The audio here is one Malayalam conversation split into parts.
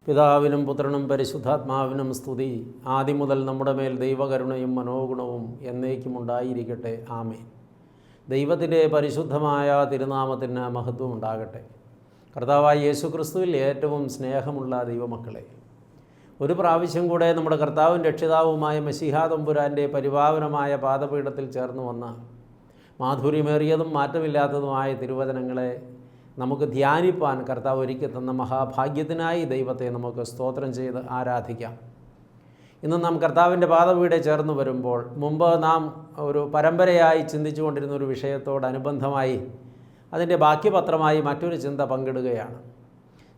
പിതാവിനും പുത്രനും പരിശുദ്ധാത്മാവിനും സ്തുതി. ആദ്യം മുതൽ നമ്മുടെ മേൽ ദൈവകരുണയും മനോഗുണവും എന്നേക്കും ഉണ്ടായിരിക്കട്ടെ. ആമേൻ. ദൈവത്തിൻ്റെ പരിശുദ്ധമായ തിരുനാമത്തിന് മഹത്വം ഉണ്ടാകട്ടെ. കർത്താവായ യേശുക്രിസ്തുവിൽ ഏറ്റവും സ്നേഹമുള്ള ദൈവമക്കളെ, ഒരു പ്രാവശ്യം കൂടെ നമ്മുടെ കർത്താവും രക്ഷിതാവുമായ മശീഹാ തമ്പുരാൻ്റെ പരിപാവനമായ പാദപീഠത്തിൽ ചേർന്ന് വന്ന മാധുര്യമേറിയതും മാറ്റമില്ലാത്തതുമായ തിരുവചനങ്ങളെ നമുക്ക് ധ്യാനിപ്പാൻ കർത്താവ് ഒരുക്കി തന്ന മഹാഭാഗ്യത്തിനായി ദൈവത്തെ നമുക്ക് സ്തോത്രം ചെയ്ത് ആരാധിക്കാം. ഇന്ന് നാം കർത്താവിൻ്റെ പാദപീഠെ ചേർന്ന് വരുമ്പോൾ മുമ്പ് നാം ഒരു പരമ്പരയായി ചിന്തിച്ചു കൊണ്ടിരുന്ന ഒരു വിഷയത്തോടനുബന്ധമായി അതിൻ്റെ ബാക്കി പത്രമായി മറ്റൊരു ചിന്ത പങ്കിടുകയാണ്.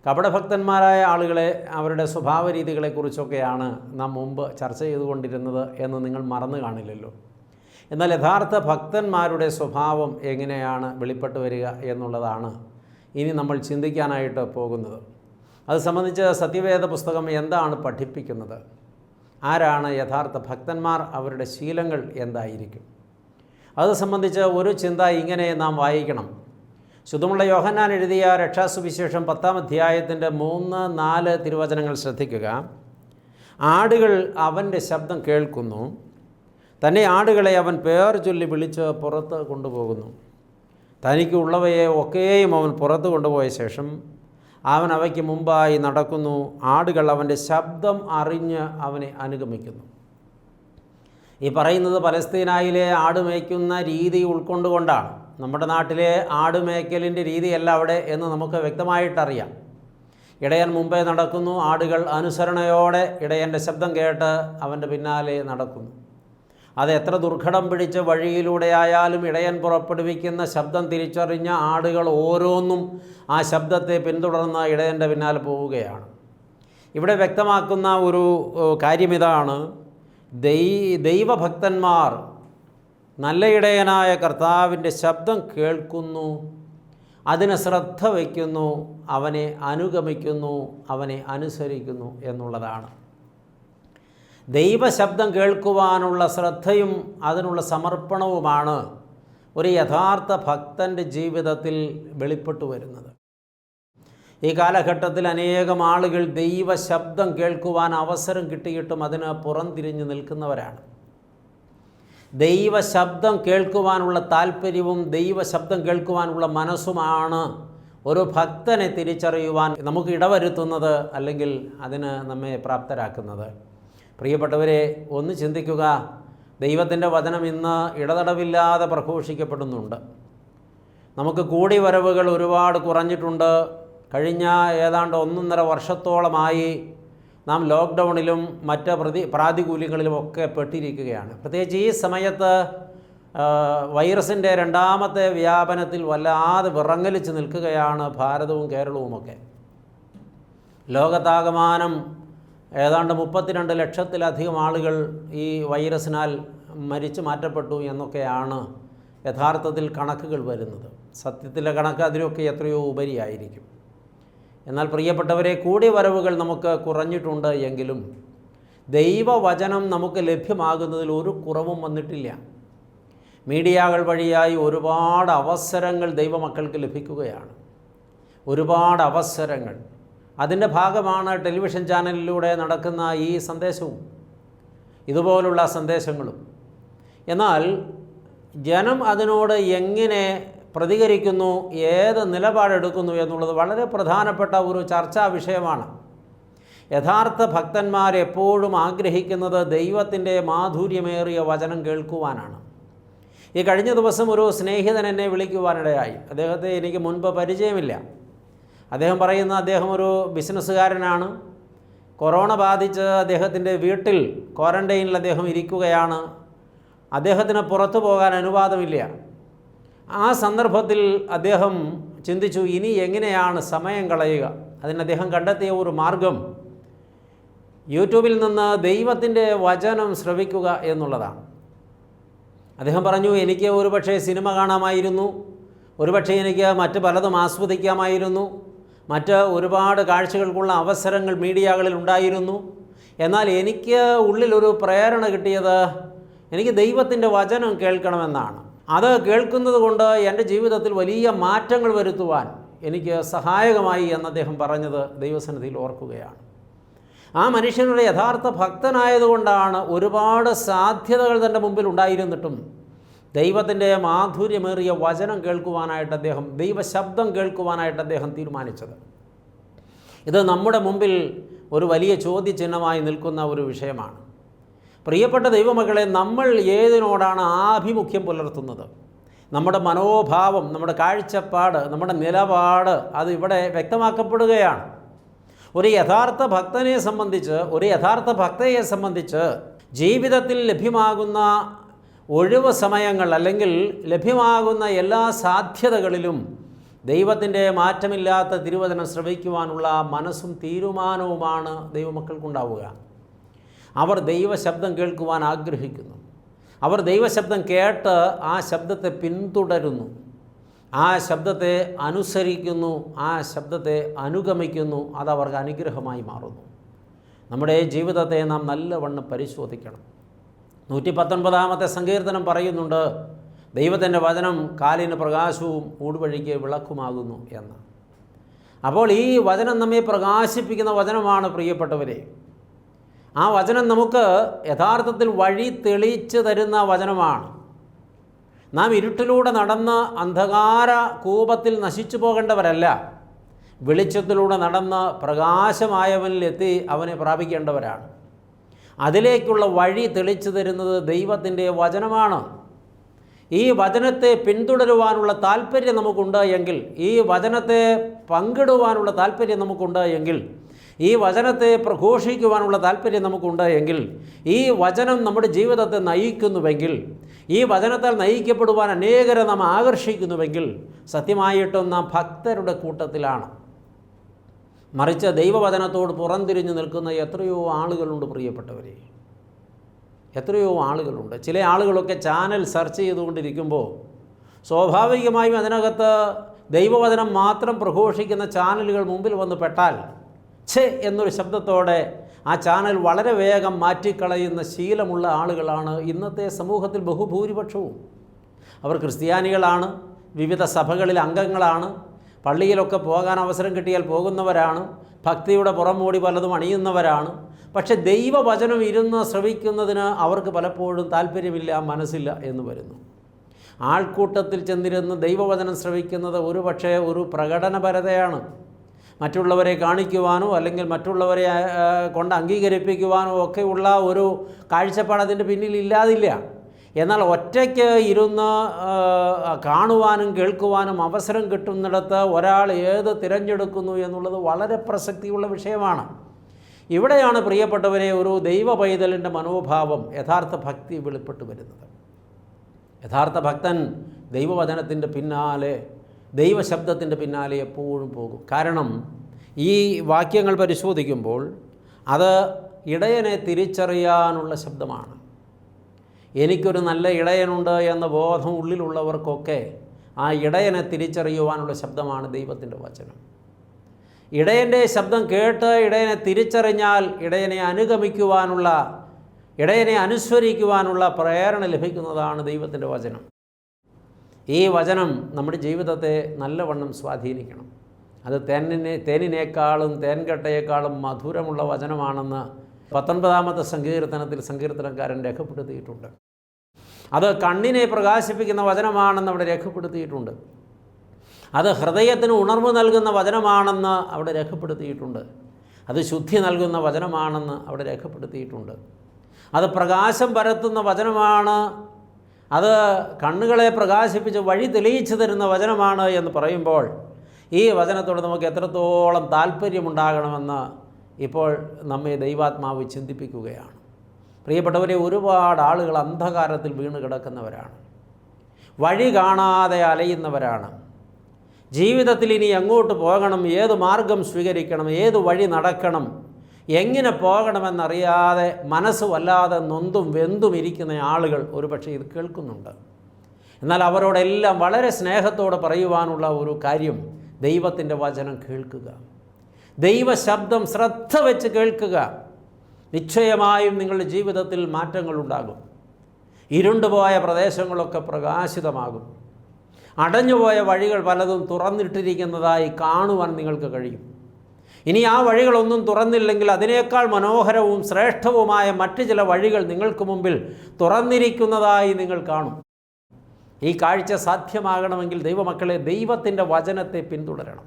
കപടഭക്തന്മാരായ ആളുകളെ, അവരുടെ സ്വഭാവ രീതികളെക്കുറിച്ചൊക്കെയാണ് നാം മുമ്പ് ചർച്ച ചെയ്തുകൊണ്ടിരുന്നത് എന്ന് നിങ്ങൾ മറന്നു കാണില്ലല്ലോ. എന്നാൽ യഥാർത്ഥ ഭക്തന്മാരുടെ സ്വഭാവം എങ്ങനെയാണ് വെളിപ്പെട്ട് വരിക എന്നുള്ളതാണ് ഇനി നമ്മൾ ചിന്തിക്കാനായിട്ട് പോകുന്നത്. അത് സംബന്ധിച്ച് സത്യവേദ പുസ്തകം എന്താണ് പഠിപ്പിക്കുന്നത്? ആരാണ് യഥാർത്ഥ ഭക്തന്മാർ? അവരുടെ ശീലങ്ങൾ എന്തായിരിക്കും? അത് സംബന്ധിച്ച് ഒരു ചിന്ത ഇങ്ങനെ നാം വായിക്കണം. ശുദ്ധമുള്ള യോഹന്നാൻ എഴുതിയ രക്ഷാസുവിശേഷം 10-ാം അധ്യായത്തിൻ്റെ 3-4 തിരുവചനങ്ങൾ ശ്രദ്ധിക്കുക. ആടുകൾ അവൻ്റെ ശബ്ദം കേൾക്കുന്നു, തന്നെ ആടുകളെ അവൻ പേർ ചൊല്ലി വിളിച്ച് പുറത്ത് കൊണ്ടുപോകുന്നു. തനിക്കുള്ളവയെ ഒക്കെയും അവൻ പുറത്ത് കൊണ്ടുപോയ ശേഷം അവൻ അവയ്ക്ക് മുമ്പായി നടക്കുന്നു. ആടുകൾ അവൻ്റെ ശബ്ദം അറിഞ്ഞ് അവനെ അനുഗമിക്കുന്നു. ഈ പറയുന്നത് പലസ്തീനായിലെ ആടുമേയ്ക്കുന്ന രീതി ഉൾക്കൊണ്ടുകൊണ്ടാണ്. നമ്മുടെ നാട്ടിലെ ആടുമേയ്ക്കലിൻ്റെ രീതിയല്ല അവിടെ എന്ന് നമുക്ക് വ്യക്തമായിട്ടറിയാം. ഇടയൻ മുമ്പേ നടക്കുന്നു, ആടുകൾ അനുസരണയോടെ ഇടയൻ്റെ ശബ്ദം കേട്ട് അവൻ്റെ പിന്നാലെ നടക്കുന്നു. അത് എത്ര ദുർഘടം പിടിച്ച വഴിയിലൂടെ ആയാലും ഇടയൻ പുറപ്പെടുവിക്കുന്ന ശബ്ദം തിരിച്ചറിഞ്ഞ ആടുകൾ ഓരോന്നും ആ ശബ്ദത്തെ പിന്തുടർന്ന് ഇടയൻ്റെ പിന്നാലെ പോവുകയാണ്. ഇവിടെ വ്യക്തമാക്കുന്ന ഒരു കാര്യമിതാണ്, ദൈവഭക്തന്മാർ നല്ല ഇടയനായ കർത്താവിൻ്റെ ശബ്ദം കേൾക്കുന്നു, അതിന് ശ്രദ്ധ വയ്ക്കുന്നു, അവനെ അനുഗമിക്കുന്നു, അവനെ അനുസരിക്കുന്നു എന്നുള്ളതാണ്. ദൈവശബ്ദം കേൾക്കുവാനുള്ള ശ്രദ്ധയും അതിനുള്ള സമർപ്പണവുമാണ് ഒരു യഥാർത്ഥ ഭക്തൻ്റെ ജീവിതത്തിൽ വെളിപ്പെട്ടു വരുന്നത്. ഈ കാലഘട്ടത്തിൽ അനേകം ആളുകൾ ദൈവശബ്ദം കേൾക്കുവാൻ അവസരം കിട്ടിയിട്ടും അതിന് പുറംതിരിഞ്ഞു നിൽക്കുന്നവരാണ്. ദൈവശബ്ദം കേൾക്കുവാനുള്ള താല്പര്യവും ദൈവശബ്ദം കേൾക്കുവാനുള്ള മനസ്സുമാണ് ഒരു ഭക്തനെ തിരിച്ചറിയുവാൻ നമുക്ക് ഇടവരുത്തുന്നത്, അല്ലെങ്കിൽ അതിന് നമ്മെ പ്രാപ്തരാക്കുന്നത്. പ്രിയപ്പെട്ടവരെ, ഒന്ന് ചിന്തിക്കുക. ദൈവത്തിൻ്റെ വചനം ഇന്ന് ഇടതടവില്ലാതെ പ്രഘോഷിക്കപ്പെടുന്നുണ്ട്. നമുക്ക് കൂടി വരവുകൾ ഒരുപാട് കുറഞ്ഞിട്ടുണ്ട്. കഴിഞ്ഞ ഏതാണ്ട് 1.5 വർഷത്തോളമായി നാം ലോക്ക്ഡൗണിലും മറ്റ് പ്രാതികൂല്യങ്ങളിലുമൊക്കെ പെട്ടിരിക്കുകയാണ്. പ്രത്യേകിച്ച് ഈ സമയത്ത് വൈറസിൻ്റെ 2ാമത്തെ വ്യാപനത്തിൽ വല്ലാതെ വിറങ്ങലിച്ച് നിൽക്കുകയാണ് ഭാരതവും കേരളവുമൊക്കെ. ലോകത്താകമാനം ഏതാണ്ട് 32 ലക്ഷത്തിലധികം ആളുകൾ ഈ വൈറസിനാൽ മരിച്ചു മാറ്റപ്പെട്ടു എന്നൊക്കെയാണ് യഥാർത്ഥത്തിൽ കണക്കുകൾ വരുന്നത്. സത്യത്തിലെ കണക്ക് അതിലൊക്കെ എത്രയോ ഉപരിയായിരിക്കും. എന്നാൽ പ്രിയപ്പെട്ടവരെ, കൂടി വരവുകൾ നമുക്ക് കുറഞ്ഞിട്ടുണ്ട് എങ്കിലും ദൈവവചനം നമുക്ക് ലഭ്യമാകുന്നതിൽ ഒരു കുറവും വന്നിട്ടില്ല. മീഡിയകൾ വഴിയായി ഒരുപാട് അവസരങ്ങൾ ദൈവമക്കൾക്ക് ലഭിക്കുകയാണ്. ഒരുപാട് അവസരങ്ങൾ. അതിൻ്റെ ഭാഗമാണ് ടെലിവിഷൻ ചാനലിലൂടെ നടക്കുന്ന ഈ സന്ദേശവും ഇതുപോലുള്ള സന്ദേശങ്ങളും. എന്നാൽ ജനം അതിനോട് എങ്ങനെ പ്രതികരിക്കുന്നു, ഏത് നിലപാടെടുക്കുന്നു എന്നുള്ളത് വളരെ പ്രധാനപ്പെട്ട ഒരു ചർച്ചാ വിഷയമാണ്. യഥാർത്ഥ ഭക്തന്മാരെപ്പോഴും ആഗ്രഹിക്കുന്നത് ദൈവത്തിൻ്റെ മാധുര്യമേറിയ വചനം കേൾക്കുവാനാണ്. ഈ കഴിഞ്ഞ ദിവസം ഒരു സ്നേഹിതൻ എന്നെ വിളിക്കുവാനിടയായി. അദ്ദേഹത്തെ എനിക്ക് മുൻപ് പരിചയമില്ല. അദ്ദേഹം പറയുന്ന അദ്ദേഹം ഒരു ബിസിനസ്സുകാരനാണ്. കൊറോണ ബാധിച്ച് അദ്ദേഹത്തിൻ്റെ വീട്ടിൽ ക്വാറൻറ്റൈനിൽ അദ്ദേഹം ഇരിക്കുകയാണ്. അദ്ദേഹത്തിന് പുറത്തു പോകാൻ അനുവാദമില്ല. ആ സന്ദർഭത്തിൽ അദ്ദേഹം ചിന്തിച്ചു, ഇനി എങ്ങനെയാണ് സമയം കളയുക? അതിന് അദ്ദേഹം കണ്ടെത്തിയ ഒരു മാർഗം യൂട്യൂബിൽ നിന്ന് ദൈവത്തിൻ്റെ വചനം ശ്രവിക്കുക എന്നുള്ളതാണ്. അദ്ദേഹം പറഞ്ഞു, എനിക്ക് ഒരുപക്ഷെ സിനിമ കാണാമായിരുന്നു, ഒരുപക്ഷെ എനിക്ക് മറ്റ് പലതും ആസ്വദിക്കാമായിരുന്നു, മറ്റ് ഒരുപാട് കാഴ്ചകൾക്കുള്ള അവസരങ്ങൾ മീഡിയകളിൽ ഉണ്ടായിരുന്നു. എന്നാൽ എനിക്ക് ഉള്ളിലൊരു പ്രേരണ കിട്ടിയത് എനിക്ക് ദൈവത്തിൻ്റെ വചനം കേൾക്കണമെന്നാണ്. അത് കേൾക്കുന്നത് കൊണ്ട് എൻ്റെ ജീവിതത്തിൽ വലിയ മാറ്റങ്ങൾ വരുത്തുവാൻ എനിക്ക് സഹായകമായി എന്ന് അദ്ദേഹം പറഞ്ഞത് ദൈവസന്നിധിയിൽ ഓർക്കുകയാണ്. ആ മനുഷ്യനൊരു യഥാർത്ഥ ഭക്തനായതുകൊണ്ടാണ് ഒരുപാട് സാധ്യതകൾ തൻ്റെ മുമ്പിൽ ഉണ്ടായിരുന്നിട്ടും ദൈവത്തിൻ്റെ മാധുര്യമേറിയ വചനം കേൾക്കുവാനായിട്ട് അദ്ദേഹം, ദൈവശബ്ദം കേൾക്കുവാനായിട്ട് അദ്ദേഹം തീരുമാനിച്ചത്. ഇത് നമ്മുടെ മുമ്പിൽ ഒരു വലിയ ചോദ്യചിഹ്നമായി നിൽക്കുന്ന ഒരു വിഷയമാണ്. പ്രിയപ്പെട്ട ദൈവമക്കളെ, നമ്മൾ ഏതിനോടാണ് ആഭിമുഖ്യം പുലർത്തുന്നത്? നമ്മുടെ മനോഭാവം, നമ്മുടെ കാഴ്ചപ്പാട്, നമ്മുടെ നിലപാട് അത് ഇവിടെ വ്യക്തമാക്കപ്പെടുകയാണ്. ഒരു യഥാർത്ഥ ഭക്തനെ സംബന്ധിച്ച്, ഒരു യഥാർത്ഥ ഭക്തയെ സംബന്ധിച്ച് ജീവിതത്തിൽ ലഭ്യമാകുന്ന ഒഴിവ് സമയങ്ങൾ അല്ലെങ്കിൽ ലഭ്യമാകുന്ന എല്ലാ സാധ്യതകളിലും ദൈവത്തിൻ്റെ മാറ്റമില്ലാത്ത തിരുവചനം ശ്രവിക്കുവാനുള്ള മനസ്സും തീരുമാനവുമാണ് ദൈവമക്കൾക്കുണ്ടാവുക. അവർ ദൈവശബ്ദം കേൾക്കുവാൻ ആഗ്രഹിക്കുന്നു. അവർ ദൈവശബ്ദം കേട്ട് ആ ശബ്ദത്തെ പിന്തുടരുന്നു, ആ ശബ്ദത്തെ അനുസരിക്കുന്നു, ആ ശബ്ദത്തെ അനുഗമിക്കുന്നു. അതവർക്ക് അനുഗ്രഹമായി മാറുന്നു. നമ്മുടെ ജീവിതത്തെ നാം നല്ലവണ്ണം പരിശോധിക്കണം. 119 സങ്കീർത്തനം പറയുന്നുണ്ട്, ദൈവത്തിൻ്റെ വചനം കാലിന് പ്രകാശവും ഊടുവഴിക്ക് വിളക്കുമാകുന്നു എന്ന്. അപ്പോൾ ഈ വചനം നമ്മെ പ്രകാശിപ്പിക്കുന്ന വചനമാണ് പ്രിയപ്പെട്ടവരെ. ആ വചനം നമുക്ക് യഥാർത്ഥത്തിൽ വഴി തെളിച്ച് തരുന്ന വചനമാണ്. നാം ഇരുട്ടിലൂടെ നടന്ന് അന്ധകാര കൂപത്തിൽ നശിച്ചു പോകേണ്ടവരല്ല, വെളിച്ചത്തിലൂടെ നടന്ന് പ്രകാശമായവനിലെത്തി അവനെ പ്രാപിക്കേണ്ടവരാണ്. അതിലേക്കുള്ള വഴി തെളിച്ചു തരുന്നത് ദൈവത്തിൻ്റെ വചനമാണ്. ഈ വചനത്തെ പിന്തുടരുവാനുള്ള താല്പര്യം നമുക്കുണ്ട് എങ്കിൽ, ഈ വചനത്തെ പങ്കിടുവാനുള്ള താല്പര്യം നമുക്കുണ്ട് എങ്കിൽ, ഈ വചനത്തെ പ്രഘോഷിക്കുവാനുള്ള താല്പര്യം നമുക്കുണ്ട് എങ്കിൽ, ഈ വചനം നമ്മുടെ ജീവിതത്തെ നയിക്കുന്നുവെങ്കിൽ, ഈ വചനത്താൽ നയിക്കപ്പെടുവാൻ അനേകരെ നാം ആകർഷിക്കുന്നുവെങ്കിൽ സത്യമായിട്ടും നാം ഭക്തരുടെ കൂട്ടത്തിലാണ്. മറിച്ച് ദൈവവചനത്തോട് പുറംതിരിഞ്ഞു നിൽക്കുന്ന എത്രയോ ആളുകളുണ്ട് പ്രിയപ്പെട്ടവരെ, എത്രയോ ആളുകളുണ്ട്. ചില ആളുകളൊക്കെ ചാനൽ സെർച്ച് ചെയ്തുകൊണ്ടിരിക്കുമ്പോൾ സ്വാഭാവികമായും അതിനകത്ത് ദൈവവചനം മാത്രം പ്രഘോഷിക്കുന്ന ചാനലുകൾ മുമ്പിൽ വന്ന് പെട്ടാൽ ഛേ എന്നൊരു ശബ്ദത്തോടെ ആ ചാനൽ വളരെ വേഗം മാറ്റിക്കളയുന്ന ശീലമുള്ള ആളുകളാണ് ഇന്നത്തെ സമൂഹത്തിൽ ബഹുഭൂരിപക്ഷവും. അവർ ക്രിസ്ത്യാനികളാണ്, വിവിധ സഭകളിൽ അംഗങ്ങളാണ്, പള്ളിയിലൊക്കെ പോകാൻ അവസരം കിട്ടിയാൽ പോകുന്നവരാണ്, ഭക്തിയുടെ പുറംമൂടി പലതും അണിയുന്നവരാണ്. പക്ഷേ ദൈവവചനം ഇരുന്ന് ശ്രവിക്കുന്നതിന് അവർക്ക് പലപ്പോഴും താല്പര്യമില്ല, മനസ്സില്ല എന്ന് വരുന്നു. ആൾക്കൂട്ടത്തിൽ ചെന്നിരുന്ന് ദൈവവചനം ശ്രവിക്കുന്നത് ഒരുപക്ഷെ ഒരു പ്രകടനപരതയാണ്. മറ്റുള്ളവരെ കാണിക്കുവാനോ അല്ലെങ്കിൽ മറ്റുള്ളവരെ കൊണ്ട് അംഗീകരിപ്പിക്കുവാനോ ഒക്കെയുള്ള ഒരു കാഴ്ചപ്പാട് അതിൻ്റെ പിന്നിൽ ഇല്ലാതില്ല. എന്നാൽ ഒറ്റയ്ക്ക് ഇരുന്ന് കാണുവാനും കേൾക്കുവാനും അവസരം കിട്ടുന്നിടത്ത് ഒരാൾ ഏത് തിരഞ്ഞെടുക്കുന്നു എന്നുള്ളത് വളരെ പ്രസക്തിയുള്ള വിഷയമാണ്. ഇവിടെയാണ് പ്രിയപ്പെട്ടവരെ ഒരു ദൈവ പൈതലിൻ്റെ മനോഭാവം, യഥാർത്ഥ ഭക്തി വെളിപ്പെട്ട് വരുന്നത്. യഥാർത്ഥ ഭക്തൻ ദൈവവചനത്തിൻ്റെ പിന്നാലെ, ദൈവശബ്ദത്തിൻ്റെ പിന്നാലെ എപ്പോഴും പോകും. കാരണം ഈ വാക്യങ്ങൾ പരിശോധിക്കുമ്പോൾ അത് ഇടയനെ തിരിച്ചറിയാനുള്ള ശബ്ദമാണ്. എനിക്കൊരു നല്ല ഇടയനുണ്ട് എന്ന ബോധം ഉള്ളിലുള്ളവർക്കൊക്കെ ആ ഇടയനെ തിരിച്ചറിയുവാനുള്ള ശബ്ദമാണ് ദൈവത്തിൻ്റെ വചനം. ഇടയൻ്റെ ശബ്ദം കേട്ട് ഇടയനെ തിരിച്ചറിഞ്ഞാൽ ഇടയനെ അനുഗമിക്കുവാനുള്ള, ഇടയനെ അനുസരിക്കുവാനുള്ള പ്രേരണ ലഭിക്കുന്നതാണ് ദൈവത്തിൻ്റെ വചനം. ഈ വചനം നമ്മുടെ ജീവിതത്തെ നല്ലവണ്ണം സ്വാധീനിക്കണം. അത് തേനിനേക്കാളും തേൻകട്ടയേക്കാളും മധുരമുള്ള വചനമാണെന്ന് 19 സങ്കീർത്തനത്തിൽ സങ്കീർത്തനക്കാരൻ രേഖപ്പെടുത്തിയിട്ടുണ്ട്. അത് കണ്ണിനെ പ്രകാശിപ്പിക്കുന്ന വചനമാണെന്ന് അവിടെ രേഖപ്പെടുത്തിയിട്ടുണ്ട്. അത് ഹൃദയത്തിന് ഉണർവ് നൽകുന്ന വചനമാണെന്ന് അവിടെ രേഖപ്പെടുത്തിയിട്ടുണ്ട്. അത് ശുദ്ധി നൽകുന്ന വചനമാണെന്ന് അവിടെ രേഖപ്പെടുത്തിയിട്ടുണ്ട്. അത് പ്രകാശം പരത്തുന്ന വചനമാണ്, അത് കണ്ണുകളെ പ്രകാശിപ്പിച്ച് വഴി തെളിയിച്ചു തരുന്ന വചനമാണ് എന്ന് പറയുമ്പോൾ ഈ വചനത്തോട് നമുക്ക് എത്രത്തോളം താല്പര്യമുണ്ടാകണമെന്ന് ഇപ്പോൾ നമ്മെ ദൈവാത്മാവ് ചിന്തിപ്പിക്കുകയാണ്. പ്രിയപ്പെട്ടവരെ, ഒരുപാട് ആളുകൾ അന്ധകാരത്തിൽ വീണ് കിടക്കുന്നവരാണ്, വഴി കാണാതെ അലയുന്നവരാണ്. ജീവിതത്തിൽ ഇനി എങ്ങോട്ട് പോകണം, ഏത് മാർഗം സ്വീകരിക്കണം, ഏത് വഴി നടക്കണം, എങ്ങനെ പോകണമെന്നറിയാതെ മനസ്സ് വല്ലാതെ നൊന്തും വെന്തും ഇരിക്കുന്ന ആളുകൾ ഒരുപക്ഷെ ഇത് കേൾക്കുന്നുണ്ട്. എന്നാൽ അവരോടെല്ലാം വളരെ സ്നേഹത്തോടെ പറയുവാനുള്ള ഒരു കാര്യം, ദൈവത്തിൻ്റെ വചനം കേൾക്കുക, ദൈവശബ്ദം ശ്രദ്ധ വെച്ച് കേൾക്കുക. നിശ്ചയമായും നിങ്ങളുടെ ജീവിതത്തിൽ മാറ്റങ്ങളുണ്ടാകും. ഇരുണ്ടുപോയ പ്രദേശങ്ങളൊക്കെ പ്രകാശിതമാകും. അടഞ്ഞുപോയ വഴികൾ പലതും തുറന്നിട്ടിരിക്കുന്നതായി കാണുവാൻ നിങ്ങൾക്ക് കഴിയും. ഇനി ആ വഴികളൊന്നും തുറന്നില്ലെങ്കിൽ അതിനേക്കാൾ മനോഹരവും ശ്രേഷ്ഠവുമായ മറ്റ് ചില വഴികൾ നിങ്ങൾക്ക് മുമ്പിൽ തുറന്നിരിക്കുന്നതായി നിങ്ങൾ കാണും. ഈ കാഴ്ച സാധ്യമാകണമെങ്കിൽ ദൈവമക്കളെ ദൈവത്തിൻ്റെ വചനത്തെ പിന്തുടരണം.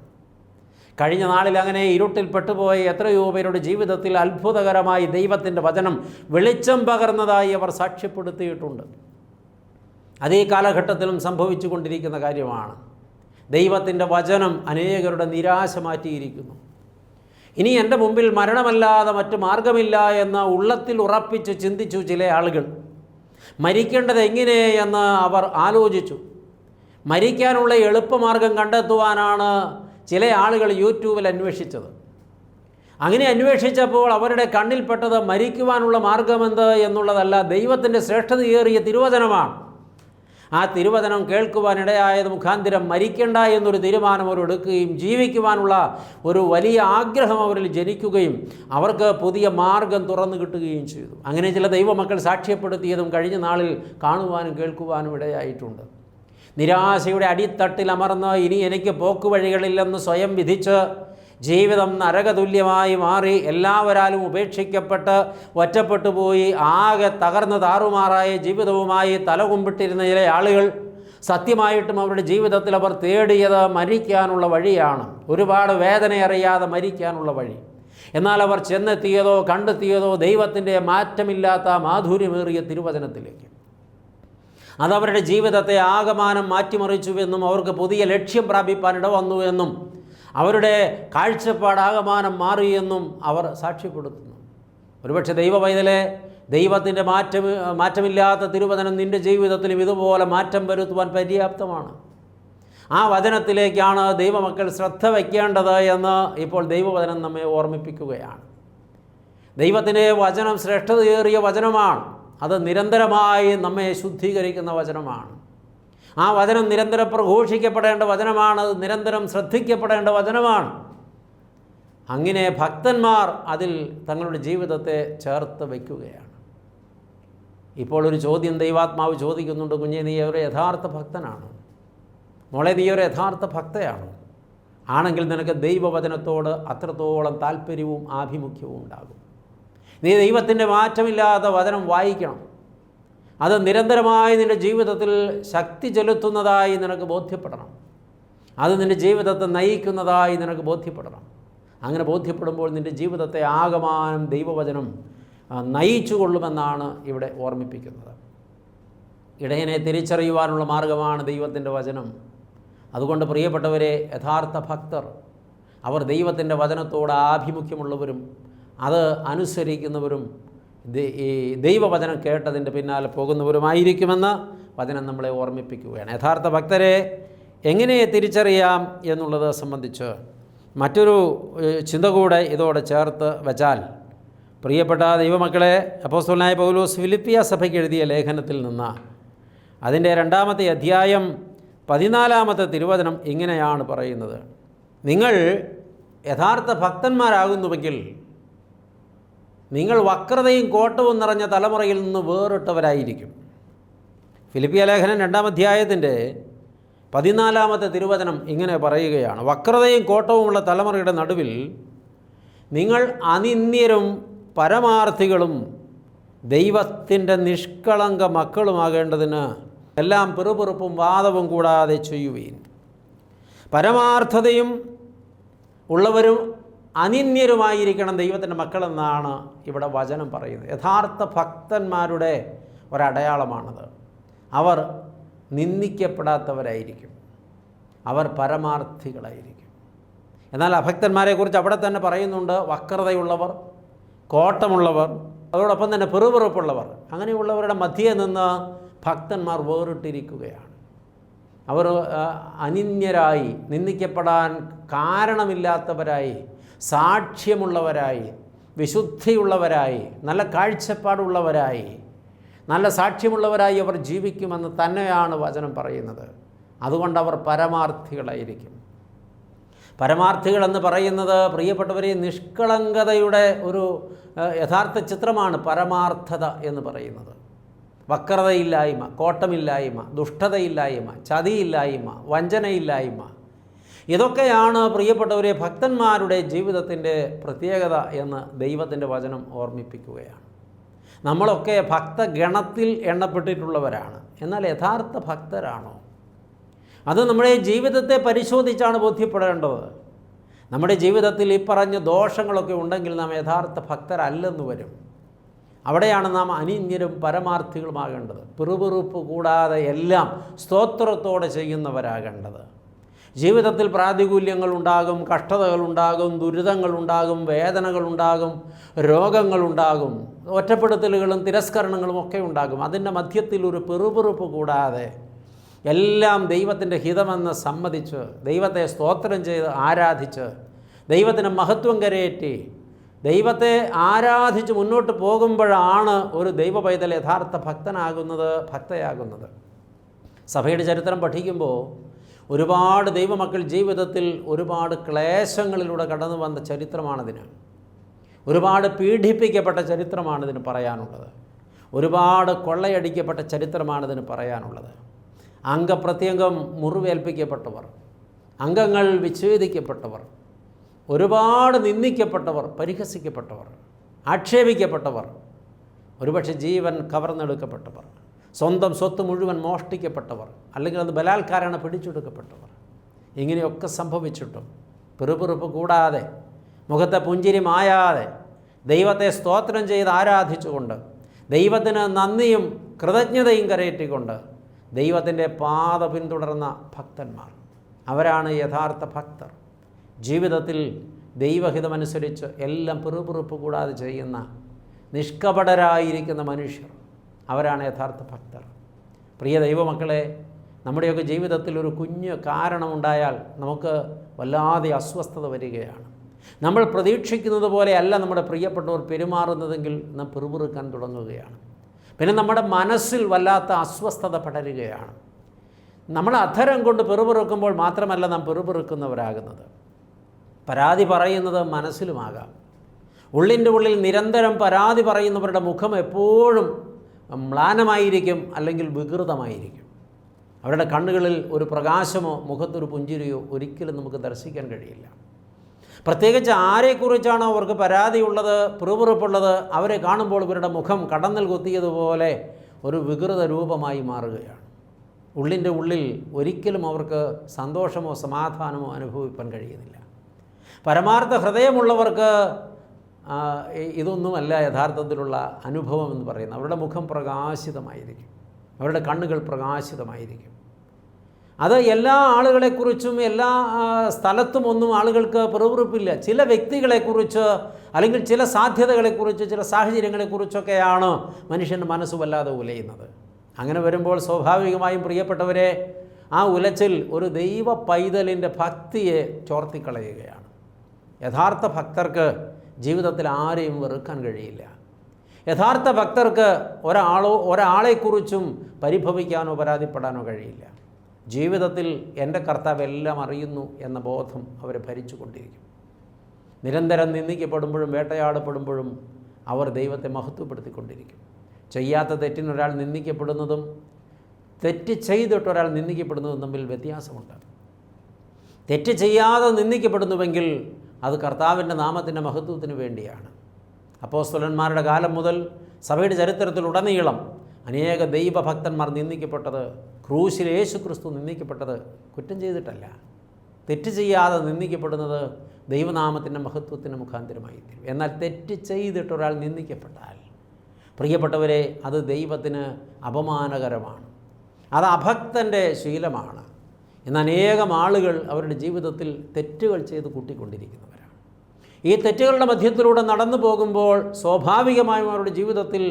കഴിഞ്ഞ നാളിൽ അങ്ങനെ ഇരുട്ടിൽ പെട്ടുപോയ എത്രയോ പേരുടെ ജീവിതത്തിൽ അത്ഭുതകരമായി ദൈവത്തിൻ്റെ വചനം വെളിച്ചം പകർന്നതായി അവർ സാക്ഷ്യപ്പെടുത്തിയിട്ടുണ്ട്. അതേ കാലഘട്ടത്തിലും സംഭവിച്ചു കൊണ്ടിരിക്കുന്ന കാര്യമാണ്. ദൈവത്തിൻ്റെ വചനം അനേകരുടെ നിരാശ മാറ്റിയിരിക്കുന്നു. ഇനി എൻ്റെ മുമ്പിൽ മരണമല്ലാതെ മറ്റു മാർഗമില്ല എന്ന് ഉള്ളത്തിൽ ഉറപ്പിച്ച് ചിന്തിച്ചു ചില ആളുകൾ. മരിക്കേണ്ടത് എങ്ങനെയെന്ന് അവർ ആലോചിച്ചു. മരിക്കാനുള്ള എളുപ്പമാർഗം കണ്ടെത്തുവാനാണ് ചില ആളുകൾ യൂട്യൂബിൽ അന്വേഷിച്ചത്. അങ്ങനെ അന്വേഷിച്ചപ്പോൾ അവരുടെ കണ്ണിൽപ്പെട്ടത് മരിക്കുവാനുള്ള മാർഗമെന്ത് എന്നുള്ളതല്ല, ദൈവത്തിൻ്റെ ശ്രേഷ്ഠതയേറിയ തിരുവചനമാണ്. ആ തിരുവചനം കേൾക്കുവാനിടയായത് മുഖാന്തിരം മരിക്കേണ്ട എന്നൊരു തീരുമാനം അവർ എടുക്കുകയും ജീവിക്കുവാനുള്ള ഒരു വലിയ ആഗ്രഹം അവരിൽ ജനിക്കുകയും അവർക്ക് പുതിയ മാർഗം തുറന്നു കിട്ടുകയും ചെയ്തു. അങ്ങനെ ചില ദൈവമക്കൾ സാക്ഷ്യപ്പെടുത്തിയതും കഴിഞ്ഞ നാളിൽ കാണുവാനും കേൾക്കുവാനും ഇടയായിട്ടുണ്ട്. നിരാശയുടെ അടിത്തട്ടിൽ അമർന്ന് ഇനി എനിക്ക് പോക്കുവഴികളില്ലെന്ന് സ്വയം വിധിച്ച് ജീവിതം നരകതുല്യമായി മാറി എല്ലാവരാലും ഉപേക്ഷിക്കപ്പെട്ട് ഒറ്റപ്പെട്ടു പോയി ആകെ തകർന്ന് താറുമാറായ ജീവിതവുമായി തലകുമ്പിട്ടിരുന്ന ചില ആളുകൾ സത്യമായിട്ടും അവരുടെ ജീവിതത്തിൽ അവർ തേടിയത് മരിക്കാനുള്ള വഴിയാണ്. ഒരുപാട് വേദനയറിയാതെ മരിക്കാനുള്ള വഴി. എന്നാൽ അവർ ചെന്നെത്തിയതോ കണ്ടെത്തിയതോ ദൈവത്തിൻ്റെ മാറ്റമില്ലാത്ത മാധുര്യമേറിയ തിരുവചനത്തിലേക്ക്. അതവരുടെ ജീവിതത്തെ ആകമാനം മാറ്റിമറിച്ചുവെന്നും അവർക്ക് പുതിയ ലക്ഷ്യം പ്രാപിപ്പാൻ ഇടവന്നുവെന്നും അവരുടെ കാഴ്ചപ്പാടാകമാനം മാറിയെന്നും അവർ സാക്ഷ്യപ്പെടുത്തുന്നു. ഒരുപക്ഷെ ദൈവ പൈതലെ, ദൈവത്തിൻ്റെ മാറ്റമില്ലാത്ത തിരുവചനം നിൻ്റെ ജീവിതത്തിലും ഇതുപോലെ മാറ്റം വരുത്തുവാൻ പര്യാപ്തമാണ്. ആ വചനത്തിലേക്കാണ് ദൈവമക്കൾ ശ്രദ്ധ വയ്ക്കേണ്ടത് എന്ന് ഇപ്പോൾ ദൈവവചനം നമ്മെ ഓർമ്മിപ്പിക്കുകയാണ്. ദൈവത്തിൻ്റെ വചനം ശ്രേഷ്ഠതയേറിയ വചനമാണ്. അത് നിരന്തരമായി നമ്മെ ശുദ്ധീകരിക്കുന്ന വചനമാണ്. ആ വചനം നിരന്തരം പ്രഘോഷിക്കപ്പെടേണ്ട വചനമാണ്. അത് നിരന്തരം ശ്രദ്ധിക്കപ്പെടേണ്ട വചനമാണ്. അങ്ങനെ ഭക്തന്മാർ അതിൽ തങ്ങളുടെ ജീവിതത്തെ ചേർത്ത് വയ്ക്കുകയാണ്. ഇപ്പോൾ ഒരു ചോദ്യം ദൈവാത്മാവ് ചോദിക്കുന്നുണ്ട്. കുഞ്ഞെ, നീ ഒരു യഥാർത്ഥ ഭക്തനാണ്? മോളെ, നീ ഒരു യഥാർത്ഥ ഭക്തയാണോ? ആണെങ്കിൽ നിനക്ക് ദൈവവചനത്തോട് അത്രത്തോളം താല്പര്യവും ആഭിമുഖ്യവും ഉണ്ടാകും. നീ ദൈവത്തിൻ്റെ മാറ്റമില്ലാത്ത വചനം വായിക്കണം. അത് നിരന്തരമായി നിൻ്റെ ജീവിതത്തിൽ ശക്തി ചെലുത്തുന്നതായി നിനക്ക് ബോധ്യപ്പെടണം. അത് നിൻ്റെ ജീവിതത്തെ നയിക്കുന്നതായി നിനക്ക് ബോധ്യപ്പെടണം. അങ്ങനെ ബോധ്യപ്പെടുമ്പോൾ നിൻ്റെ ജീവിതത്തെ ആകമാനം ദൈവവചനം നയിച്ചു കൊള്ളുമെന്നാണ് ഇവിടെ ഓർമ്മിപ്പിക്കുന്നത്. ഇടയനെ തിരിച്ചറിയുവാനുള്ള മാർഗമാണ് ദൈവത്തിൻ്റെ വചനം. അതുകൊണ്ട് പ്രിയപ്പെട്ടവരെ, യഥാർത്ഥ ഭക്തർ അവർ ദൈവത്തിൻ്റെ വചനത്തോട് ആഭിമുഖ്യമുള്ളവരും അത് അനുസരിക്കുന്നവരും ഈ ദൈവവചനം കേട്ടതിൻ്റെ പിന്നാലെ പോകുന്നവരുമായിരിക്കുമെന്ന് വചനം നമ്മളെ ഓർമ്മിപ്പിക്കുകയാണ്. യഥാർത്ഥ ഭക്തരെ എങ്ങനെ തിരിച്ചറിയാം എന്നുള്ളത് സംബന്ധിച്ച് മറ്റൊരു ചിന്ത കൂടെ ഇതോടെ ചേർത്ത് വച്ചാൽ, പ്രിയപ്പെട്ട ദൈവമക്കളെ, അപ്പോസ്തലനായ പൗലോസ് ഫിലിപ്പിയ സഭയ്ക്ക് എഴുതിയ ലേഖനത്തിൽ നിന്ന് അതിൻ്റെ 2-ാമത്തെ അധ്യായം 14-ാമത്തെ തിരുവചനം ഇങ്ങനെയാണ് പറയുന്നത്: നിങ്ങൾ യഥാർത്ഥ ഭക്തന്മാരാകുന്നുവെങ്കിൽ നിങ്ങൾ വക്രതയും കോട്ടവും നിറഞ്ഞ തലമുറയിൽ നിന്ന് വേറിട്ടവരായിരിക്കും. ഫിലിപ്പിയ ലേഖനം 2-ാം അധ്യായത്തിൻ്റെ 14-ാമത്തെ തിരുവചനം ഇങ്ങനെ പറയുകയാണ്: വക്രതയും കോട്ടവുമുള്ള തലമുറയുടെ നടുവിൽ നിങ്ങൾ അനിന്ദ്യരും പരമാർത്ഥികളും ദൈവത്തിൻ്റെ നിഷ്കളങ്ക മക്കളുമാകേണ്ടതിന് എല്ലാം പിറുപിറുപ്പും വാദവും കൂടാതെ ചെയ്യുവീൻ. പരമാർത്ഥതയും ഉള്ളവരും അനിന്ദ്യരുമായിരിക്കണം ദൈവത്തിൻ്റെ മക്കളെന്നാണ് ഇവിടെ വചനം പറയുന്നത്. യഥാർത്ഥ ഭക്തന്മാരുടെ ഒരടയാളമാണത്. അവർ നിന്ദിക്കപ്പെടാത്തവരായിരിക്കും. അവർ പരമാർത്ഥികളായിരിക്കും. എന്നാൽ അഭക്തന്മാരെക്കുറിച്ച് അവിടെ തന്നെ പറയുന്നുണ്ട്: വക്രതയുള്ളവർ, കോട്ടമുള്ളവർ, അതോടൊപ്പം തന്നെ പിറുപിറുപ്പുള്ളവർ. അങ്ങനെയുള്ളവരുടെ മധ്യേ നിന്ന് ഭക്തന്മാർ വേറിട്ടിരിക്കുകയാണ്. അവർ അനിന്ദ്യരായി, നിന്ദിക്കപ്പെടാൻ കാരണമില്ലാത്തവരായി, സാക്ഷ്യമുള്ളവരായി, വിശുദ്ധിയുള്ളവരായി, നല്ല കാഴ്ചപ്പാടുള്ളവരായി, നല്ല സാക്ഷ്യമുള്ളവരായി അവർ ജീവിക്കുമെന്ന് തന്നെയാണ് വചനം പറയുന്നത്. അതുകൊണ്ട് അവർ പരമാർത്ഥികളായിരിക്കും. പരമാർത്ഥികളെന്ന് പറയുന്നത്, പ്രിയപ്പെട്ടവരെ, നിഷ്കളങ്കതയുടെ ഒരു യഥാർത്ഥ ചിത്രമാണ് പരമാർത്ഥത എന്ന് പറയുന്നത്. വക്രതയില്ലായ്മ, കോട്ടമില്ലായ്മ, ദുഷ്ടതയില്ലായ്മ, ചതിയില്ലായ്മ, വഞ്ചനയില്ലായ്മ, ഇതൊക്കെയാണ് പ്രിയപ്പെട്ടവരെ ഭക്തന്മാരുടെ ജീവിതത്തിൻ്റെ പ്രത്യേകത എന്ന് ദൈവത്തിൻ്റെ വചനം ഓർമ്മിപ്പിക്കുകയാണ്. നമ്മളൊക്കെ ഭക്തഗണത്തിൽ എണ്ണപ്പെട്ടിട്ടുള്ളവരാണ്. എന്നാൽ യഥാർത്ഥ ഭക്തരാണോ? അത് നമ്മുടെ ജീവിതത്തെ പരിശോധിച്ചാണ് ബോധ്യപ്പെടേണ്ടത്. നമ്മുടെ ജീവിതത്തിൽ ഈ പറഞ്ഞ ദോഷങ്ങളൊക്കെ ഉണ്ടെങ്കിൽ നാം യഥാർത്ഥ ഭക്തരല്ലെന്ന് വരും. അവിടെയാണ് നാം അനിന്യരും പരമാർത്ഥികളുമാകേണ്ടത്. പിറുപിറുപ്പ് കൂടാതെ എല്ലാം സ്തോത്രത്തോടെ ചെയ്യുന്നവരാകേണ്ടത്. ജീവിതത്തിൽ പ്രാതികൂല്യങ്ങളുണ്ടാകും, കഷ്ടതകളുണ്ടാകും, ദുരിതങ്ങളുണ്ടാകും, വേദനകളുണ്ടാകും, രോഗങ്ങളുണ്ടാകും, ഒറ്റപ്പെടുത്തലുകളും തിരസ്കരണങ്ങളും ഒക്കെ ഉണ്ടാകും. അതിൻ്റെ മധ്യത്തിൽ ഒരു പിറുപിറുപ്പ് കൂടാതെ എല്ലാം ദൈവത്തിൻ്റെ ഹിതമെന്ന് സമ്മതിച്ച് ദൈവത്തെ സ്തോത്രം ചെയ്ത് ആരാധിച്ച് ദൈവത്തിന് മഹത്വം കരയേറ്റി ദൈവത്തെ ആരാധിച്ച് മുന്നോട്ട് പോകുമ്പോഴാണ് ഒരു ദൈവ പൈതൽ യഥാർത്ഥ ഭക്തയാകുന്നത്. സഭയുടെ ചരിത്രം പഠിക്കുമ്പോൾ ഒരുപാട് ദൈവമക്കൾ ജീവിതത്തിൽ ഒരുപാട് ക്ലേശങ്ങളിലൂടെ കടന്നു വന്ന ചരിത്രമാണതിന്. ഒരുപാട് പീഡിപ്പിക്കപ്പെട്ട ചരിത്രമാണിതിന് പറയാനുള്ളത്. ഒരുപാട് കൊള്ളയടിക്കപ്പെട്ട ചരിത്രമാണിതിന് പറയാനുള്ളത്. അംഗപ്രത്യംഗം മുറിവേൽപ്പിക്കപ്പെട്ടവർ, അംഗങ്ങൾ വിച്ഛേദിക്കപ്പെട്ടവർ, ഒരുപാട് നിന്ദിക്കപ്പെട്ടവർ, പരിഹസിക്കപ്പെട്ടവർ, ആക്ഷേപിക്കപ്പെട്ടവർ, ഒരുപക്ഷെ ജീവൻ കവർന്നെടുക്കപ്പെട്ടവർ, സ്വന്തം സ്വത്ത് മുഴുവൻ മോഷ്ടിക്കപ്പെട്ടവർ, അല്ലെങ്കിൽ അത് ബലാത്കാരേണ പിടിച്ചെടുക്കപ്പെട്ടവർ. ഇങ്ങനെയൊക്കെ സംഭവിച്ചിട്ടും പിറുപിറുപ്പ് കൂടാതെ മുഖത്തെ പുഞ്ചിരി മായാതെ ദൈവത്തെ സ്തോത്രം ചെയ്ത് ആരാധിച്ചുകൊണ്ട് ദൈവത്തിന് നന്ദിയും കൃതജ്ഞതയും കരയേറ്റിക്കൊണ്ട് ദൈവത്തിൻ്റെ പാത പിന്തുടർന്ന ഭക്തന്മാർ, അവരാണ് യഥാർത്ഥ ഭക്തർ. ജീവിതത്തിൽ ദൈവഹിതമനുസരിച്ച് എല്ലാം പിറുപിറുപ്പ് കൂടാതെ ചെയ്യുന്ന നിഷ്കപടരായിരിക്കുന്ന മനുഷ്യർ, അവരാണ് യഥാർത്ഥ ഭക്തർ. പ്രിയ ദൈവമക്കളെ, നമ്മുടെയൊക്കെ ജീവിതത്തിൽ ഒരു കുഞ്ഞ് കാരണമുണ്ടായാൽ നമുക്ക് വല്ലാതെ അസ്വസ്ഥത വരികയാണ്. നമ്മൾ പ്രതീക്ഷിക്കുന്നത് പോലെയല്ല നമ്മുടെ പ്രിയപ്പെട്ടവർ പെരുമാറുന്നതെങ്കിൽ നാം പിറുപിറുക്കാൻ തുടങ്ങുകയാണ്. പിന്നെ നമ്മുടെ മനസ്സിൽ വല്ലാത്ത അസ്വസ്ഥത പടരുകയാണ്. നമ്മൾ അധരം കൊണ്ട് പിറുപിറുക്കുമ്പോൾ മാത്രമല്ല നാം പിറുപിറുക്കുന്നവരാകുന്നത്, പരാതി പറയുന്നത് മനസ്സിലുമാകാം. ഉള്ളിൻ്റെ ഉള്ളിൽ നിരന്തരം പരാതി പറയുന്നവരുടെ മുഖം എപ്പോഴും മ്ലാനമായിരിക്കും, അല്ലെങ്കിൽ വികൃതമായിരിക്കും. അവരുടെ കണ്ണുകളിൽ ഒരു പ്രകാശമോ മുഖത്തൊരു പുഞ്ചിരിയോ ഒരിക്കലും നമുക്ക് ദർശിക്കാൻ കഴിയില്ല. പ്രത്യേകിച്ച് ആരെക്കുറിച്ചാണോ അവർക്ക് പരാതിയുള്ളത്, പിറുപിറുപ്പുള്ളത്, അവരെ കാണുമ്പോൾ ഇവരുടെ മുഖം കടന്നൽ കൊത്തിയതുപോലെ ഒരു വികൃത രൂപമായി മാറുകയാണ്. ഉള്ളിൻ്റെ ഉള്ളിൽ ഒരിക്കലും അവർക്ക് സന്തോഷമോ സമാധാനമോ അനുഭവിക്കാൻ കഴിയുന്നില്ല. പരമാർത്ഥ ഹൃദയമുള്ളവർക്ക് ഇതൊന്നുമല്ല യഥാർത്ഥത്തിലുള്ള അനുഭവം എന്ന് പറയുന്നത്. അവരുടെ മുഖം പ്രകാശിതമായിരിക്കും, അവരുടെ കണ്ണുകൾ പ്രകാശിതമായിരിക്കും. അത് എല്ലാ ആളുകളെക്കുറിച്ചും എല്ലാ സ്ഥലത്തും ഒന്നും ആളുകൾക്ക് പിറുപിറുപ്പില്ല. ചില വ്യക്തികളെക്കുറിച്ച് അല്ലെങ്കിൽ ചില സാധ്യതകളെക്കുറിച്ച് ചില സാഹചര്യങ്ങളെക്കുറിച്ചൊക്കെയാണ് മനുഷ്യൻ്റെ മനസ്സ് വല്ലാതെ ഉലയുന്നത്. അങ്ങനെ വരുമ്പോൾ സ്വാഭാവികമായും പ്രിയപ്പെട്ടവരെ, ആ ഉലച്ചിൽ ഒരു ദൈവ പൈതലിൻ്റെ ഭക്തിയെ ചോർത്തിക്കളയുകയാണ്. യഥാർത്ഥ ഭക്തർക്ക് ജീവിതത്തിൽ ആരെയും വെറുക്കാൻ കഴിയില്ല. യഥാർത്ഥ ഭക്തർക്ക് ഒരാളെക്കുറിച്ചും പരിഭവിക്കാനോ പരാതിപ്പെടാനോ കഴിയില്ല. ജീവിതത്തിൽ എൻ്റെ കർത്താവ് എല്ലാം അറിയുന്നു എന്ന ബോധം അവരെ ഭരിച്ചു കൊണ്ടിരിക്കും. നിരന്തരം നിന്ദിക്കപ്പെടുമ്പോഴും വേട്ടയാടപ്പെടുമ്പോഴും അവർ ദൈവത്തെ മഹത്വപ്പെടുത്തിക്കൊണ്ടിരിക്കും. ചെയ്യാത്ത തെറ്റിനൊരാൾ നിന്ദിക്കപ്പെടുന്നതും തെറ്റ് ചെയ്തിട്ടൊരാൾ നിന്ദിക്കപ്പെടുന്നതും തമ്മിൽ വ്യത്യാസമുണ്ട്. തെറ്റ് ചെയ്യാതെ നിന്ദിക്കപ്പെടുന്നുവെങ്കിൽ അത് കർത്താവിൻ്റെ നാമത്തിൻ്റെ മഹത്വത്തിന് വേണ്ടിയാണ്. അപ്പോസ്തലന്മാരുടെ കാലം മുതൽ സഭയുടെ ചരിത്രത്തിലുടനീളം അനേക ദൈവഭക്തന്മാർ നിന്ദിക്കപ്പെട്ടത്, ക്രൂശിൽ യേശു ക്രിസ്തു നിന്ദിക്കപ്പെട്ടത് കുറ്റം ചെയ്തിട്ടല്ല, തെറ്റ് ചെയ്യാതെ നിന്ദിക്കപ്പെടുന്നത് ദൈവനാമത്തിൻ്റെ മഹത്വത്തിന് മുഖാന്തരമായി തീരും. എന്നാൽ തെറ്റ് ചെയ്തിട്ടൊരാൾ നിന്ദിക്കപ്പെട്ടാൽ പ്രിയപ്പെട്ടവരെ, അത് ദൈവത്തിന് അപമാനകരമാണ്, അത് അഭക്തൻ്റെ ശീലമാണ്. ഇന്ന് അനേകം ആളുകൾ അവരുടെ ജീവിതത്തിൽ തെറ്റുകൾ ചെയ്ത് കൂട്ടിക്കൊണ്ടിരിക്കുന്നവരാണ്. ഈ തെറ്റുകളുടെ മധ്യത്തിലൂടെ നടന്നു പോകുമ്പോൾ സ്വാഭാവികമായും അവരുടെ ജീവിതത്തിൽ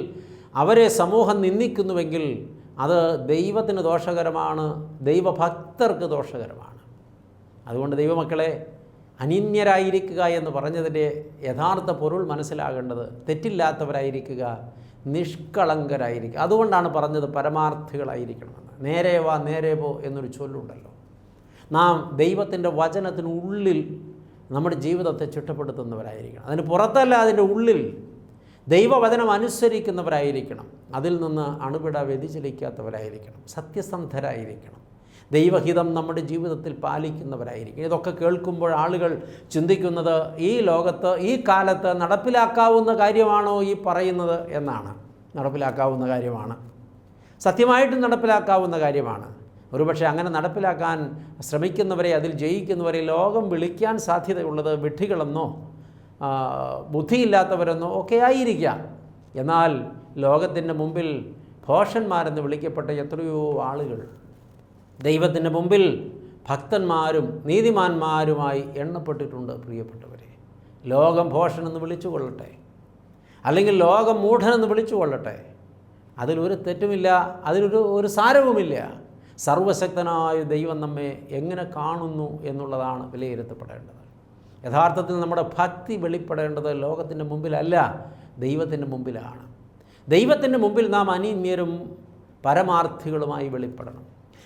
അവരെ സമൂഹം നിന്ദിക്കുന്നുവെങ്കിൽ അത് ദൈവത്തിന് ദോഷകരമാണ്, ദൈവഭക്തർക്ക് ദോഷകരമാണ്. അതുകൊണ്ട് ദൈവമക്കളെ, അനിന്യരായിരിക്കുക എന്ന് പറഞ്ഞതിൻ്റെ യഥാർത്ഥ പൊരുൾ മനസ്സിലാകേണ്ടത് തെറ്റില്ലാത്തവരായിരിക്കുക, നിഷ്കളങ്കരായിരിക്കുക. അതുകൊണ്ടാണ് പറഞ്ഞത് പരമാർത്ഥികളായിരിക്കണമെന്ന്. നേരെ വാ നേരെ പോ എന്നൊരു ചൊല്ലുണ്ടല്ലോ. നാം ദൈവത്തിൻ്റെ വചനത്തിനുള്ളിൽ നമ്മുടെ ജീവിതത്തെ ചിട്ടപ്പെടുത്തുന്നവരായിരിക്കണം. അതിന് പുറത്തല്ല, അതിൻ്റെ ഉള്ളിൽ ദൈവവചനം അനുസരിക്കുന്നവരായിരിക്കണം. അതിൽ നിന്ന് അണുപിട വ്യതിചലിക്കാത്തവരായിരിക്കണം. സത്യസന്ധരായിരിക്കണം. ദൈവഹിതം നമ്മുടെ ജീവിതത്തിൽ പാലിക്കുന്നവരായിരിക്കും. ഇതൊക്കെ കേൾക്കുമ്പോൾ ആളുകൾ ചിന്തിക്കുന്നത് ഈ ലോകത്ത് ഈ കാലത്ത് നടപ്പിലാക്കാവുന്ന കാര്യമാണോ ഈ പറയുന്നത് എന്നാണ്. നടപ്പിലാക്കാവുന്ന കാര്യമാണ്, സത്യമായിട്ടും നടപ്പിലാക്കാവുന്ന കാര്യമാണ്. ഒരുപക്ഷെ അങ്ങനെ നടപ്പിലാക്കാൻ ശ്രമിക്കുന്നവരെ, അതിൽ ജയിക്കുന്നവരെ ലോകം വിളിക്കാൻ സാധ്യതയുള്ളത് വിഡ്ഢികളെന്നോ ബുദ്ധിയില്ലാത്തവരെന്നോ ഒക്കെ ആയിരിക്കാം. എന്നാൽ ലോകത്തിൻ്റെ മുമ്പിൽ ഭോഷന്മാരെന്ന് വിളിക്കപ്പെട്ട എത്രയോ ആളുകൾ ദൈവത്തിൻ്റെ മുമ്പിൽ ഭക്തന്മാരും നീതിമാന്മാരുമായി എണ്ണപ്പെട്ടിട്ടുണ്ട്. പ്രിയപ്പെട്ടവരെ, ലോകം ഭോഷനെന്ന് വിളിച്ചു കൊള്ളട്ടെ, അല്ലെങ്കിൽ ലോകം മൂഢനെന്ന് വിളിച്ചു കൊള്ളട്ടെ, അതിലൊരു തെറ്റുമില്ല, അതിലൊരു സാരവുമില്ല. സർവശക്തനായ ദൈവം നമ്മെ എങ്ങനെ കാണുന്നു എന്നുള്ളതാണ് വിലയിരുത്തപ്പെടേണ്ടത്. യഥാർത്ഥത്തിൽ നമ്മുടെ ഭക്തി വെളിപ്പെടേണ്ടത് ലോകത്തിൻ്റെ മുമ്പിലല്ല, ദൈവത്തിൻ്റെ മുമ്പിലാണ്. ദൈവത്തിൻ്റെ മുമ്പിൽ നാം അനിന്യരും പരമാർത്ഥികളുമായി വെളിപ്പെടണം,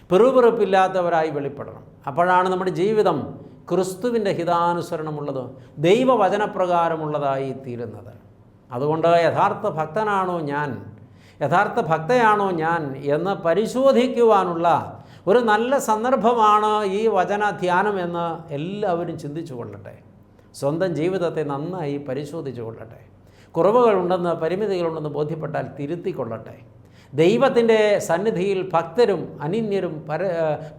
പെറുപെറുപ്പില്ലാത്തവരായി വെളിപ്പെടണം. അപ്പോഴാണ് നമ്മുടെ ജീവിതം ക്രിസ്തുവിൻ്റെ ഹിതാനുസരണമുള്ളത്, ദൈവവചനപ്രകാരമുള്ളതായി തീരുന്നത്. അതുകൊണ്ട് യഥാർത്ഥ ഭക്തനാണോ ഞാൻ, യഥാർത്ഥ ഭക്തയാണോ ഞാൻ എന്ന് പരിശോധിക്കുവാനുള്ള ഒരു നല്ല സന്ദർഭമാണ് ഈ വചന ധ്യാനം എന്ന് എല്ലാവരും ചിന്തിച്ചു കൊള്ളട്ടെ. സ്വന്തം ജീവിതത്തെ നന്നായി പരിശോധിച്ചു കൊള്ളട്ടെ. കുറവുകളുണ്ടെന്ന്, പരിമിതികളുണ്ടെന്ന് ബോധ്യപ്പെട്ടാൽ തിരുത്തിക്കൊള്ളട്ടെ. ദൈവത്തിൻ്റെ സന്നിധിയിൽ ഭക്തരും അനിന്യരും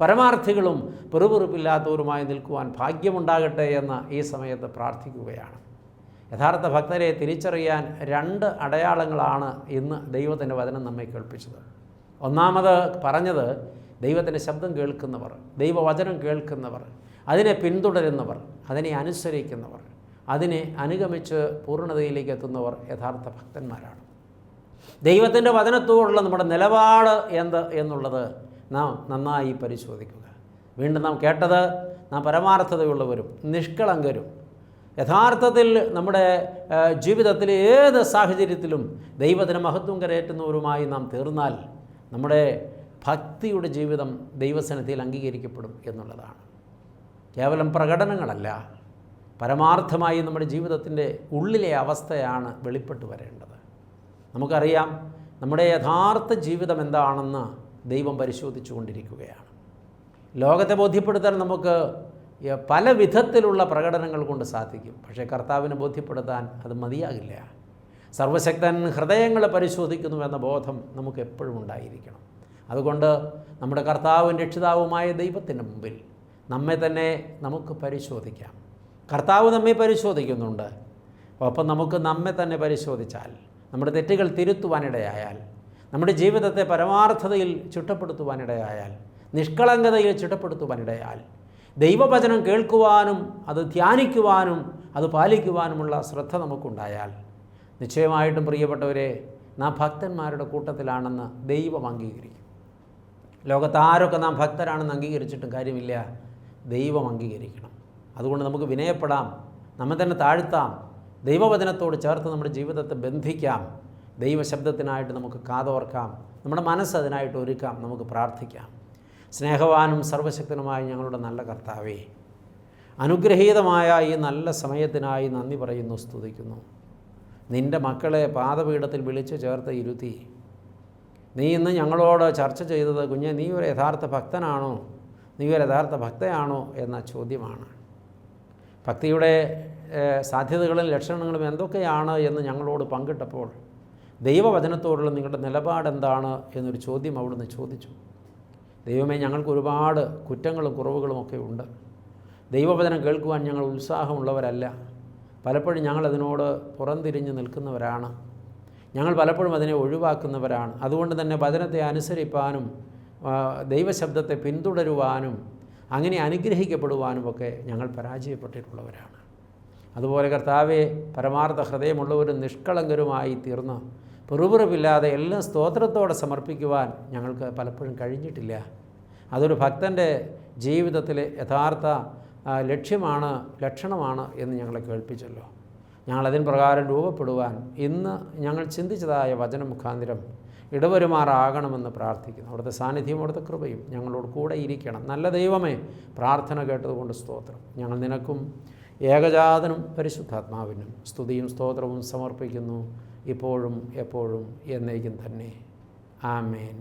പരമാർത്ഥികളും പെറുപെറുപ്പില്ലാത്തവരുമായി നിൽക്കുവാൻ ഭാഗ്യമുണ്ടാകട്ടെ എന്ന് ഈ സമയത്ത് പ്രാർത്ഥിക്കുകയാണ്. യഥാർത്ഥ ഭക്തരെ തിരിച്ചറിയാൻ 2 അടയാളങ്ങളാണ് ഇന്ന് ദൈവത്തിൻ്റെ വചനം നമ്മെ കേൾപ്പിച്ചത്. ഒന്നാമത് പറഞ്ഞത് ദൈവത്തിൻ്റെ ശബ്ദം കേൾക്കുന്നവർ, ദൈവവചനം കേൾക്കുന്നവർ, അതിനെ പിന്തുടരുന്നവർ, അതിനെ അനുസരിക്കുന്നവർ, അതിനെ അനുഗമിച്ച് പൂർണ്ണതയിലേക്ക് എത്തുന്നവർ യഥാർത്ഥ ഭക്തന്മാരാണ്. ദൈവത്തിൻ്റെ വചനത്തോടുള്ള നമ്മുടെ നിലപാട് എന്ത് എന്നുള്ളത് നാം നന്നായി പരിശോധിക്കുക. വീണ്ടും നാം കേട്ടത്, നാം പരമാർത്ഥതയുള്ളവരും നിഷ്കളങ്കരും, യഥാർത്ഥത്തിൽ നമ്മുടെ ജീവിതത്തിൽ ഏത് സാഹചര്യത്തിലും ദൈവത്തിന് മഹത്വം കരയേറ്റുന്നവരുമായി നാം തീർന്നാൽ നമ്മുടെ ഭക്തിയുടെ ജീവിതം ദൈവസന്നിധിയിൽ അംഗീകരിക്കപ്പെടും എന്നുള്ളതാണ്. കേവലം പ്രകടനങ്ങളല്ല, പരമാർത്ഥമായി നമ്മുടെ ജീവിതത്തിൻ്റെ ഉള്ളിലെ അവസ്ഥയാണ് വെളിപ്പെട്ട് വരേണ്ടത്. നമുക്കറിയാം നമ്മുടെ യഥാർത്ഥ ജീവിതം എന്താണെന്ന് ദൈവം പരിശോധിച്ചു കൊണ്ടിരിക്കുകയാണ്. ലോകത്തെ ബോധ്യപ്പെടുത്താൻ നമുക്ക് പല വിധത്തിലുള്ള പ്രകടനങ്ങൾ കൊണ്ട് സാധിക്കും. പക്ഷേ കർത്താവിനെ ബോധ്യപ്പെടുത്താൻ അത് മതിയാകില്ല. സർവശക്തൻ ഹൃദയങ്ങളെ പരിശോധിക്കുന്നു എന്ന ബോധം നമുക്ക് എപ്പോഴും ഉണ്ടായിരിക്കണം. അതുകൊണ്ട് നമ്മുടെ കർത്താവും രക്ഷിതാവുമായ ദൈവത്തിൻ്റെ മുമ്പിൽ നമ്മെ തന്നെ നമുക്ക് പരിശോധിക്കാം. കർത്താവ് നമ്മെ പരിശോധിക്കുന്നുണ്ട്. ഒപ്പം നമുക്ക് നമ്മെ തന്നെ പരിശോധിച്ചാൽ, നമ്മുടെ തെറ്റുകൾ തിരുത്തുവാനിടയായാൽ, നമ്മുടെ ജീവിതത്തെ പരമാർത്ഥതയിൽ ചിട്ടപ്പെടുത്തുവാനിടയായാൽ, നിഷ്കളങ്കതയിൽ ചിട്ടപ്പെടുത്തുവാനിടയാൽ, ദൈവവചനം കേൾക്കുവാനും അത് ധ്യാനിക്കുവാനും അത് പാലിക്കുവാനുമുള്ള ശ്രദ്ധ നമുക്കുണ്ടായാൽ, നിശ്ചയമായിട്ടും പ്രിയപ്പെട്ടവരെ, നാം ഭക്തന്മാരുടെ കൂട്ടത്തിലാണെന്ന് ദൈവം അംഗീകരിക്കും. ലോകത്താരൊക്കെ നാം ഭക്തരാണെന്ന് അംഗീകരിച്ചിട്ടും കാര്യമില്ല, ദൈവം അംഗീകരിക്കണം. അതുകൊണ്ട് നമുക്ക് വിനയപ്പെടാം, നമ്മെ തന്നെ താഴ്ത്താം, ദൈവവചനത്തോട് ചേർത്ത് നമ്മുടെ ജീവിതത്തെ ബന്ധിക്കാം, ദൈവശബ്ദത്തിനായിട്ട് നമുക്ക് കാതോർക്കാം, നമ്മുടെ മനസ്സ് അതിനായിട്ട് ഒരുക്കാം, നമുക്ക് പ്രാർത്ഥിക്കാം. സ്നേഹവാനും സർവശക്തനുമായ ഞങ്ങളുടെ നല്ല കർത്താവേ, അനുഗ്രഹീതമായ ഈ നല്ല സമയത്തിനായി നന്ദി പറയുന്നു, സ്തുതിക്കുന്നു. നിൻ്റെ മക്കളെ പാദപീഠത്തിൽ വിളിച്ചു ചേർത്ത് ഇരുത്തി നീ ഇന്ന് ഞങ്ങളോട് ചർച്ച ചെയ്തത്, കുഞ്ഞെ നീ ഒരു യഥാർത്ഥ ഭക്തനാണോ, നീ ഒരു യഥാർത്ഥ ഭക്തയാണോ എന്ന ചോദ്യമാണ്. ഭക്തിയുടെ സാധ്യതകളും ലക്ഷണങ്ങളും എന്തൊക്കെയാണ് എന്ന് ഞങ്ങളോട് പങ്കിട്ടപ്പോൾ ദൈവവചനത്തോടുള്ള നിങ്ങളുടെ നിലപാടെന്താണ് എന്നൊരു ചോദ്യം അവിടുന്ന് ചോദിച്ചു. ദൈവമേ, ഞങ്ങൾക്ക് ഒരുപാട് കുറ്റങ്ങളും കുറവുകളും ഒക്കെ ഉണ്ട്. ദൈവവചനം കേൾക്കുവാൻ ഞങ്ങൾ ഉത്സാഹമുള്ളവരല്ല. പലപ്പോഴും ഞങ്ങളതിനോട് പുറംതിരിഞ്ഞ് നിൽക്കുന്നവരാണ്. ഞങ്ങൾ പലപ്പോഴും അതിനെ ഒഴിവാക്കുന്നവരാണ്. അതുകൊണ്ട് തന്നെ വചനത്തെ അനുസരിപ്പാനും ദൈവശബ്ദത്തെ പിന്തുടരുവാനും അങ്ങനെ അനുഗ്രഹിക്കപ്പെടുവാനുമൊക്കെ ഞങ്ങൾ പരാജയപ്പെട്ടിട്ടുള്ളവരാണ്. അതുപോലെ കർത്താവെ, പരമാർത്ഥ ഹൃദയമുള്ളവരും നിഷ്കളങ്കരുമായി തീർന്ന് പെറുപെറുപ്പില്ലാതെ എല്ലാം സ്തോത്രത്തോടെ സമർപ്പിക്കുവാൻ ഞങ്ങൾക്ക് പലപ്പോഴും കഴിഞ്ഞിട്ടില്ല. അതൊരു ഭക്തൻ്റെ ജീവിതത്തിലെ യഥാർത്ഥ ലക്ഷ്യമാണ്, ലക്ഷണമാണ് എന്ന് ഞങ്ങളെ കേൾപ്പിച്ചല്ലോ. ഞങ്ങളതിന് പ്രകാരം രൂപപ്പെടുവാൻ ഇന്ന് ഞങ്ങൾ ചിന്തിച്ചതായ വചന മുഖാന്തരം ഇടവരുമാറാകണമെന്ന് പ്രാർത്ഥിക്കുന്നു. അവിടുത്തെ സാന്നിധ്യം, അവിടുത്തെ കൃപയും ഞങ്ങളോട് കൂടെ ഇരിക്കണം. നല്ല ദൈവമേ, പ്രാർത്ഥന കേട്ടതുകൊണ്ട് സ്തോത്രം. ഞങ്ങൾ നിനക്കും ഏകജാതനും പരിശുദ്ധാത്മാവിനും സ്തുതിയും സ്തോത്രവും സമർപ്പിക്കുന്നു, ഇപ്പോഴും എപ്പോഴും എന്നേക്കും തന്നെ. ആമേൻ.